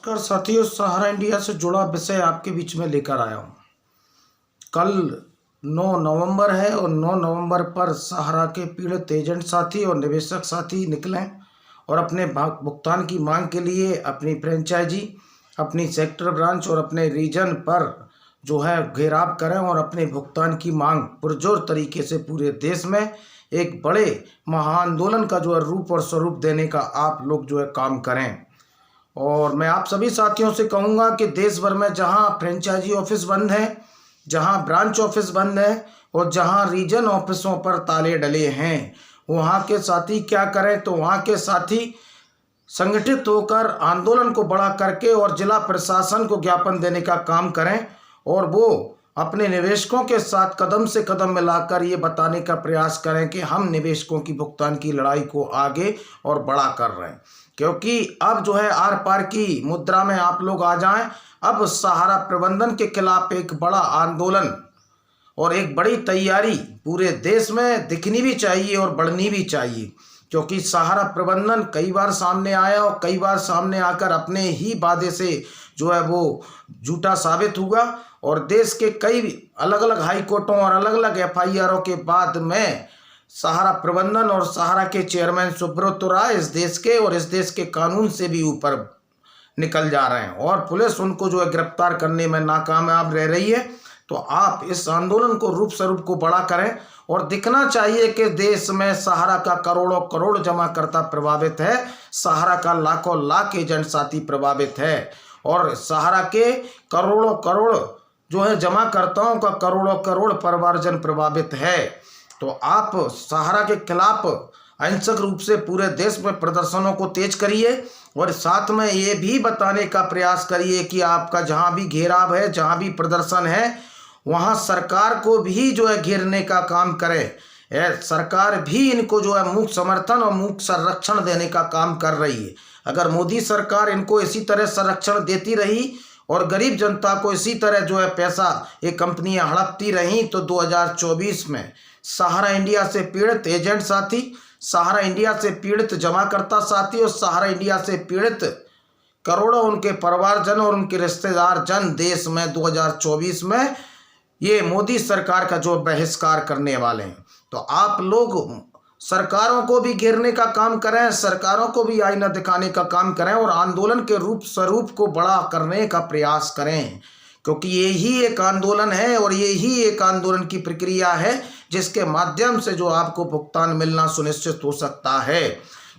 नमस्कार साथियों, सहारा इंडिया से जुड़ा विषय आपके बीच में लेकर आया हूँ। कल 9 नवंबर है और 9 नवंबर पर सहारा के पीड़ित एजेंट साथी और निवेशक साथी निकलें और अपने भुगतान की मांग के लिए अपनी फ्रेंचाइजी, अपनी सेक्टर ब्रांच और अपने रीजन पर जो है घेराव करें और अपने भुगतान की मांग पुरजोर तरीके से पूरे देश में एक बड़े महाआंदोलन का जो है रूप और स्वरूप देने का आप लोग जो है काम करें। और मैं आप सभी साथियों से कहूँगा कि देश भर में जहाँ फ्रेंचाइजी ऑफिस बंद है, जहाँ ब्रांच ऑफिस बंद है और जहाँ रीजन ऑफिसों पर ताले डले हैं, वहाँ के साथी क्या करें, तो वहाँ के साथी संगठित होकर आंदोलन को बड़ा करके और जिला प्रशासन को ज्ञापन देने का काम करें और वो अपने निवेशकों के साथ कदम से कदम मिलाकर ये बताने का प्रयास करें कि हम निवेशकों की भुगतान की लड़ाई को आगे और बड़ा कर रहे हैं। क्योंकि अब जो है आर पार की मुद्रा में आप लोग आ जाएं। अब सहारा प्रबंधन के खिलाफ एक बड़ा आंदोलन और एक बड़ी तैयारी पूरे देश में दिखनी भी चाहिए और बढ़नी भी चाहिए, क्योंकि सहारा प्रबंधन कई बार सामने आया और कई बार सामने आकर अपने ही वादे से जो है वो झूठा साबित हुआ और देश के कई अलग अलग हाई कोर्टों और अलग अलग एफआईआरों के बाद में सहारा प्रबंधन और सहारा के चेयरमैन सुब्रत राय इस देश के और इस देश के कानून से भी ऊपर निकल जा रहे हैं और पुलिस उनको जो है गिरफ्तार करने में नाकामयाब रह रही है। तो आप इस आंदोलन को रूप स्वरूप को बड़ा करें और दिखना चाहिए कि देश में सहारा का करोड़ों करोड़ जमाकर्ता प्रभावित है, सहारा का लाखों लाख एजेंट साथी प्रभावित है और सहारा के करोड़ों करोड़ जो है जमाकर्ताओं का करोड़ों करोड़ परिवारजन प्रभावित है। तो आप सहारा के खिलाफ अहिंसक रूप से पूरे देश में प्रदर्शनों को तेज करिए और साथ में ये भी बताने का प्रयास करिए कि आपका जहाँ भी घेराव है, जहाँ भी प्रदर्शन है, वहाँ सरकार को भी जो है घेरने का काम करें। सरकार भी इनको जो है मूक समर्थन और मूक संरक्षण देने का काम कर रही है। अगर मोदी सरकार इनको इसी तरह संरक्षण देती रही और गरीब जनता को इसी तरह जो है पैसा ये कंपनियां हड़पती रहीं तो 2024 में सहारा इंडिया से पीड़ित एजेंट साथी, सहारा इंडिया से पीड़ित जमाकर्ता साथी और सहारा इंडिया से पीड़ित करोड़ों उनके परिवारजन और उनके रिश्तेदार जन देश में 2024 में ये मोदी सरकार का जो बहिष्कार करने वाले हैं। तो आप लोग सरकारों को भी घेरने का काम करें, सरकारों को भी आईना दिखाने का काम करें और आंदोलन के रूप स्वरूप को बड़ा करने का प्रयास करें, क्योंकि यही एक आंदोलन है और यही एक आंदोलन की प्रक्रिया है जिसके माध्यम से जो आपको भुगतान मिलना सुनिश्चित हो सकता है।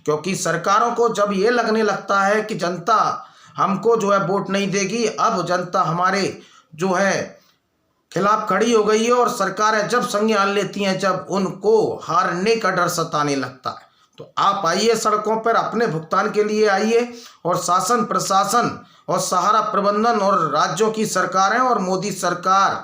क्योंकि सरकारों को जब ये लगने लगता है कि जनता हमको जो है वोट नहीं देगी, अब जनता हमारे जो है खिलाफ खड़ी हो गई है और सरकारें जब संज्ञान लेती हैं, जब उनको हारने का डर सताने लगता है, तो आप आइए सड़कों पर, अपने भुगतान के लिए आइए और शासन प्रशासन और सहारा प्रबंधन और राज्यों की सरकारें और मोदी सरकार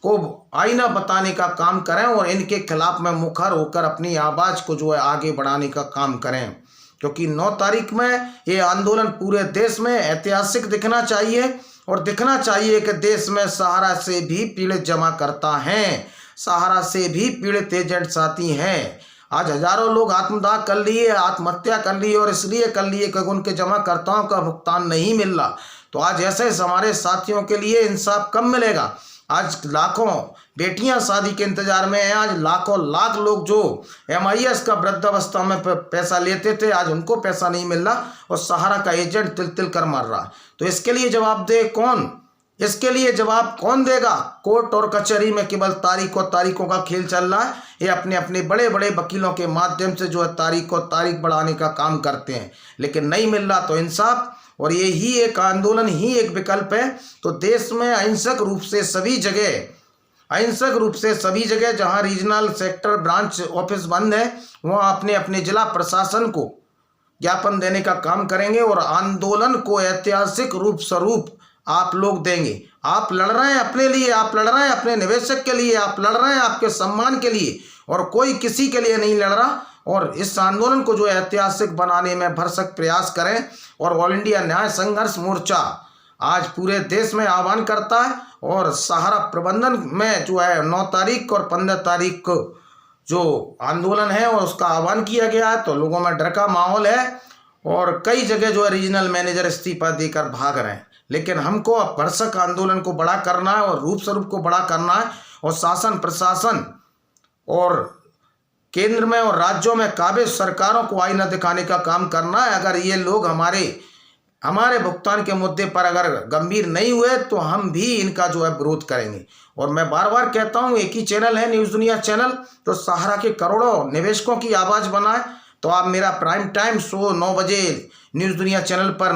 को आईना बताने का काम करें और इनके खिलाफ में मुखर होकर अपनी आवाज़ को जो है आगे बढ़ाने का काम करें। क्योंकि 9 तारीख में ये आंदोलन पूरे देश में ऐतिहासिक दिखना चाहिए और दिखना चाहिए कि देश में सहारा से भी पीड़ित जमाकर्ता हैं, सहारा से भी पीड़ित एजेंट साथी हैं। आज हजारों लोग आत्मदाह कर लिए, आत्महत्या कर लिए और इसलिए कर लिए कि उनके जमाकर्ताओं का भुगतान नहीं मिल रहा। तो आज ऐसे हमारे साथियों के लिए इंसाफ कब मिलेगा? आज लाखों बेटियां शादी के इंतजार में हैं, आज लाखों लाख लोग जो MIS का वृद्धावस्था में पैसा लेते थे, आज उनको पैसा नहीं मिल रहा और सहारा का एजेंट तिल तिल कर मर रहा है। तो इसके लिए जवाब दे कौन? इसके लिए जवाब कौन देगा? कोर्ट और कचहरी में केवल तारीखों का खेल चल रहा है। ये अपने अपने बड़े बड़े वकीलों के माध्यम से जो है तारीख बढ़ाने का काम करते हैं, लेकिन नहीं मिल रहा तो इंसाफ। और ये ही एक आंदोलन ही एक विकल्प है। तो देश में अहिंसक रूप से सभी जगह जहां रीजनल सेक्टर ब्रांच ऑफिस बंद है, वहां अपने अपने जिला प्रशासन को ज्ञापन देने का काम करेंगे और आंदोलन को ऐतिहासिक रूप स्वरूप आप लोग देंगे। आप लड़ रहे हैं अपने लिए, आप लड़ रहे हैं अपने निवेशक के लिए, आप लड़ रहे हैं आपके सम्मान के लिए और कोई किसी के लिए नहीं लड़ रहा। और इस आंदोलन को जो ऐतिहासिक बनाने में भरसक प्रयास करें और ऑल इंडिया न्याय संघर्ष मोर्चा आज पूरे देश में आह्वान करता है और सहारा प्रबंधन में जो है 9 तारीख और 15 तारीख को जो आंदोलन है और उसका आह्वान किया गया है। तो लोगों में डर का माहौल है और कई जगह जो है रीजनल मैनेजर इस्तीफा देकर भाग रहे हैं। लेकिन हमको अब भरसक आंदोलन को बड़ा करना है और रूप स्वरूप को बड़ा करना है और शासन प्रशासन और केंद्र में और राज्यों में काबिज सरकारों को आईना दिखाने का काम करना है। अगर ये लोग हमारे भुगतान के मुद्दे पर अगर गंभीर नहीं हुए तो हम भी इनका जो है विरोध करेंगे। और मैं बार बार कहता हूँ, एक ही चैनल है न्यूज़ दुनिया चैनल, तो सहारा के करोड़ों निवेशकों की आवाज़ बनाए। तो आप मेरा प्राइम टाइम शो 9 बजे न्यूज़ दुनिया चैनल पर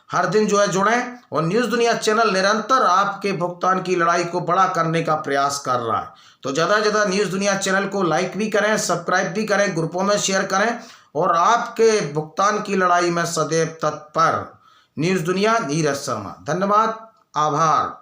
हर दिन जो है जुड़ें। और न्यूज़ दुनिया चैनल निरंतर आपके भुगतान की लड़ाई को बड़ा करने का प्रयास कर रहा है। तो ज़्यादा से ज़्यादा न्यूज़ दुनिया चैनल को लाइक भी करें, सब्सक्राइब भी करें, ग्रुपों में शेयर करें। और आपके भुगतान की लड़ाई में सदैव तत्पर। न्यूज़ दुनिया, नीरज शर्मा। धन्यवाद, आभार।